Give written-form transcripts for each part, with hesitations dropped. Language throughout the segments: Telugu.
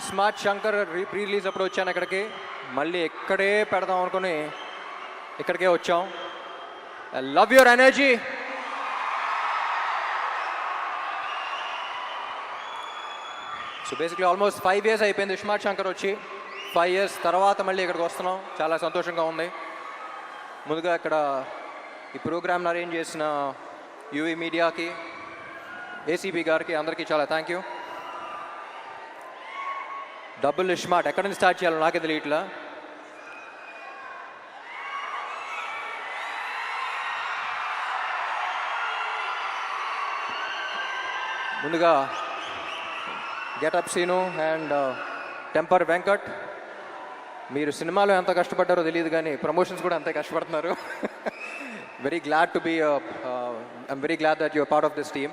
స్మార్ట్ శంకర్ ప్రీ రిలీజ్ అప్పుడు వచ్చాను ఇక్కడికి, మళ్ళీ ఇక్కడే పెడదాం అనుకుని ఇక్కడికే వచ్చాం. I love your energy. So basically almost 5 years అయిపోయింది స్మార్ట్ శంకర్ వచ్చి. 5 years తర్వాత మళ్ళీ ఇక్కడికి వస్తున్నాం, చాలా సంతోషంగా ఉంది. ముందుగా ఇక్కడ ఈ ప్రోగ్రామ్ని అరేంజ్ చేసిన యూవీ మీడియాకి, ఏసీబీ గారికి, అందరికీ చాలా థ్యాంక్ యూ. డబుల్ స్మార్ట్ ఎక్కడి నుంచి స్టార్ట్ చేయాలో నాకే తెలియట్లా. ముందుగా getup Seenu and temper Venkat, మీరు సినిమాలో ఎంత కష్టపడ్డారో తెలియదు కానీ ప్రమోషన్స్ కూడా అంతే కష్టపడుతున్నారు. Very glad to be I'm very glad that your part of this team.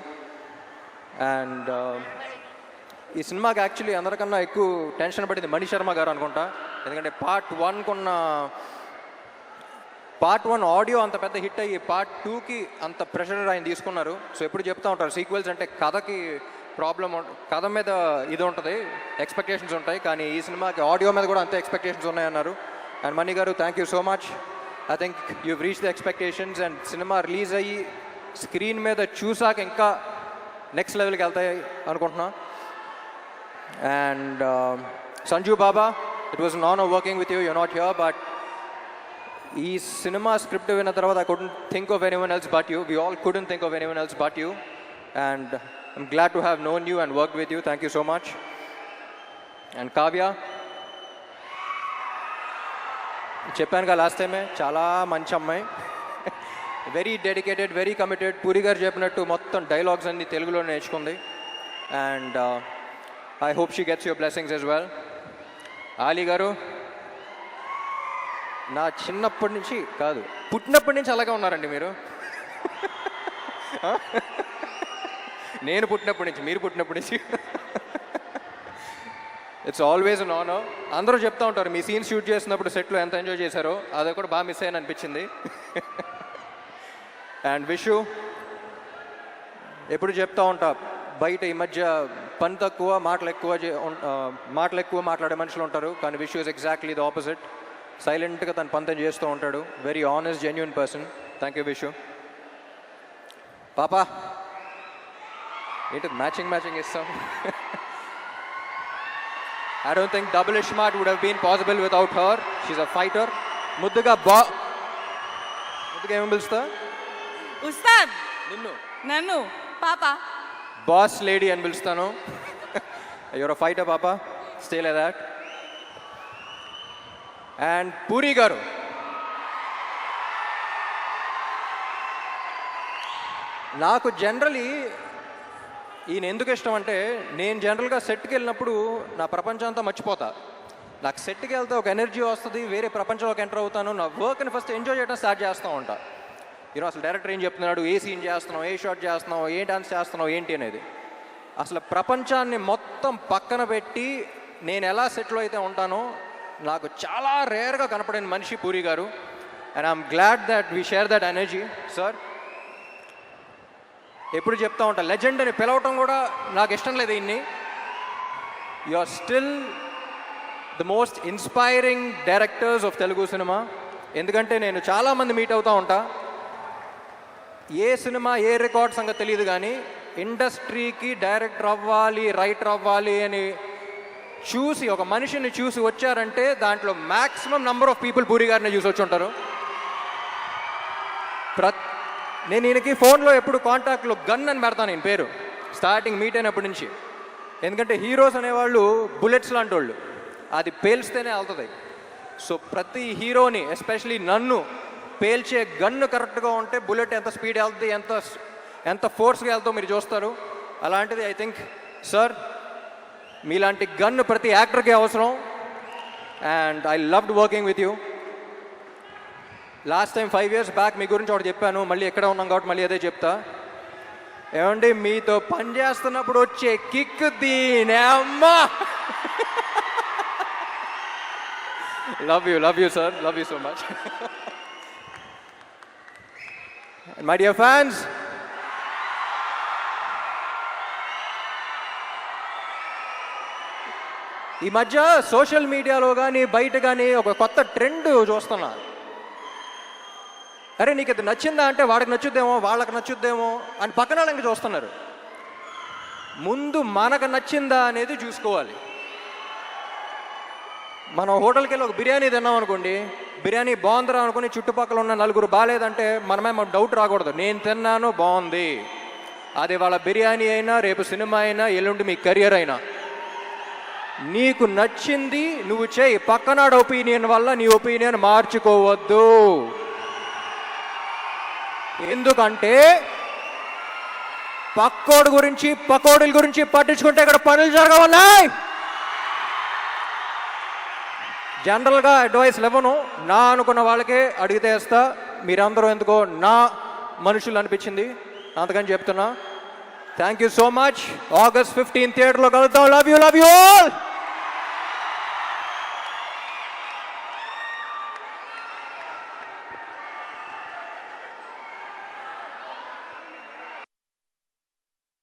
And ఈ సినిమాకి యాక్చువల్లీ అందరికన్నా ఎక్కువ టెన్షన్ పడింది మణి శర్మ గారు అనుకుంటా. ఎందుకంటే పార్ట్ 1 ఆడియో అంత పెద్ద హిట్ అయ్యి పార్ట్ 2కి అంత ప్రెషర్ ఆయన తీసుకున్నారు. సో ఎప్పుడు చెప్తూ ఉంటారు సీక్వెల్స్ అంటే కథకి ప్రాబ్లం, కథ మీద ఇది ఉంటుంది, ఎక్స్పెక్టేషన్స్ ఉంటాయి, కానీ ఈ సినిమాకి ఆడియో మీద కూడా అంతే ఎక్స్పెక్టేషన్స్ ఉన్నాయన్నారు. And Mani garu, thank you so much. I think you've reach the expectations. And cinema release అయ్యి స్క్రీన్ మీద చూసాక ఇంకా నెక్స్ట్ లెవెల్కి వెళ్తాయి అనుకుంటున్నా. And Sanju Baba, it was an honor working with you. You're not here, but ee cinema script vinna tarvata I couldn't think of anyone else but you. We all couldn't think of anyone else but you, and I'm glad to have known you and worked with you. Thank you so much. And Kavya, చెప్పాను కదా లాస్ట్ టైమే, చాలా మంచి అమ్మాయి, very dedicated, very committed. Puri గారు చెప్పినట్టు మొత్తం డైలాగ్స్ అన్ని తెలుగులో నేర్చుకుంది. And I hope she gets your blessings as well. Ali garu, నా చిన్నప్పటి నుంచి కాదు, పుట్టినప్పటి నుంచి అలాగే ఉన్నారండి మీరు. నేను పుట్టినప్పటి నుంచి, మీరు పుట్టినప్పటి నుంచి. It's always an honour. అందరూ చెప్తూ ఉంటారు మీ సీన్ షూట్ చేసినప్పుడు సెట్లో ఎంత ఎంజాయ్ చేశారో, అది కూడా బాగా మిస్ అయ్యాను అనిపించింది. అండ్ విష్ యూ, ఎప్పుడు చెప్తూ ఉంటా బయట ఈ మధ్య పని తక్కువ మాటలు ఎక్కువ మాట్లాడే మనుషులు ఉంటారు, కానీ Vish is exactly the opposite. సైలెంట్గా తన పని తను చేస్తూ ఉంటాడు. Very honest, genuine person. Thank you Vish. పాపా ఏంటి మ్యాచింగ్ ఇస్తాం. I don't think double smart would have been possible without her. She's a fighter. ముద్దుగా ఏమేమి పిలుస్తా? ఉస్తాద్. నన్ను పాపా, బాస్ లేడీ అని పిలుస్తాను. యువర్ అ ఫైటర్ పాపా, stay like that. And puri గారు, నాకు జనరలీ ఈయన ఎందుకు ఇష్టం అంటే, నేను జనరల్గా సెట్కి వెళ్ళినప్పుడు నా ప్రపంచం అంతా మర్చిపోతా. నాకు సెట్కి వెళ్తే ఒక ఎనర్జీ వస్తుంది, వేరే ప్రపంచంలోకి ఎంటర్ అవుతాను. నా వర్క్ని ఫస్ట్ ఎంజాయ్ చేయడం స్టార్ట్ చేస్తూ ఉంటా. అసలు డైరెక్టర్ ఏం చెప్తున్నాడు, ఏ సీన్ చేస్తున్నావు, ఏ షాట్ చేస్తున్నావు, ఏ డాన్స్ చేస్తున్నావు ఏంటి అనేది, అసలు ప్రపంచాన్ని మొత్తం పక్కన పెట్టి నేను ఎలా సెట్లో అయితే ఉంటానో, నాకు చాలా రేర్గా కనపడిన మనిషి పూరి గారు. And I'm glad that we share that energy. Sir ఎప్పుడు చెప్తా ఉంటా, లెజెండ్ అని పిలవటం కూడా నాకు ఇష్టం లేదు. ఇన్ని you are still the most inspiring directors of Telugu cinema. ఎందుకంటే నేను చాలామంది మీట్ అవుతూ ఉంటా, ఏ సినిమా ఏ రికార్డ్ సంగతి తెలియదు, కానీ ఇండస్ట్రీకి డైరెక్టర్ అవ్వాలి, రైటర్ అవ్వాలి అని చూసి, ఒక మనిషిని చూసి వచ్చారంటే దాంట్లో maximum number of people puri గారిని చూసి వచ్చి ఉంటారు. నేను ఈయనకి ఫోన్లో ఎప్పుడు కాంటాక్ట్లో గన్ అని పెడతాను నేను పేరు, స్టార్టింగ్ మీట్ అయినప్పటి నుంచి. ఎందుకంటే హీరోస్ అనేవాళ్ళు బుల్లెట్స్ లాంటి వాళ్ళు, అది పేల్స్తేనే వెళ్తుంది. సో ప్రతి హీరోని, ఎస్పెషలీ నన్ను, పేల్చే గన్ను కరెక్ట్గా ఉంటే బుల్లెట్ ఎంత స్పీడ్ వెళ్తుంది, ఎంత ఫోర్స్గా వెళ్తుందో మీరు చూస్తారు. అలాంటిది ఐ థింక్ సార్ మీలాంటి గన్ను ప్రతి యాక్టర్కి అవసరం. And I loved working with you. Last time 5 years back మీ గురించి ఒకటి చెప్పాను, మళ్ళీ ఎక్కడ ఉన్నాం కాబట్టి మళ్ళీ అదే చెప్తా. ఏమండి, మీతో పని చేస్తున్నప్పుడు వచ్చే కిక్ దీనే అమ్మా. Love you sir, love you so much. My dear fans, ఈ మధ్య సోషల్ మీడియాలో కానీ బయట కానీ ఒక కొత్త ట్రెండ్ చూస్తున్నా. అరే నీకు ఇది నచ్చిందా అంటే వాడికి నచ్చుద్దేమో, వాళ్ళకి నచ్చుద్దేమో అని పక్కన వాళ్ళకి చూస్తున్నారు. ముందు మనకు నచ్చిందా అనేది చూసుకోవాలి. మనం హోటల్కి వెళ్ళి ఒక బిర్యానీ తిన్నాం అనుకోండి, బిర్యానీ బాగుందిరా అనుకుని చుట్టుపక్కల ఉన్న నలుగురు బాగాలేదంటే మనమే మాకు డౌట్ రాకూడదు. నేను తిన్నాను బాగుంది. అది వాళ్ళ బిర్యానీ అయినా, రేపు సినిమా అయినా, ఎల్లుండి మీ కెరియర్ అయినా, నీకు నచ్చింది నువ్వు చేయి. పక్కనాడు ఒపీనియన్ వల్ల నీ ఒపీనియన్ మార్చుకోవద్దు. ఎందుకంటే పక్కోడు గురించి పకోడీల గురించి పట్టించుకుంటే ఇక్కడ పనులు జరగవున్నాయి. జనరల్గా అడ్వైస్ ఇవ్వను, నా అనుకున్న వాళ్ళకే అడిగితే వేస్తా. మీరందరూ ఎందుకో నా మనుషులు అనిపించింది, అందుకని చెప్తున్నా. Thank you so much. August 15 థియేటర్లో కలుద్దాం. Love you all.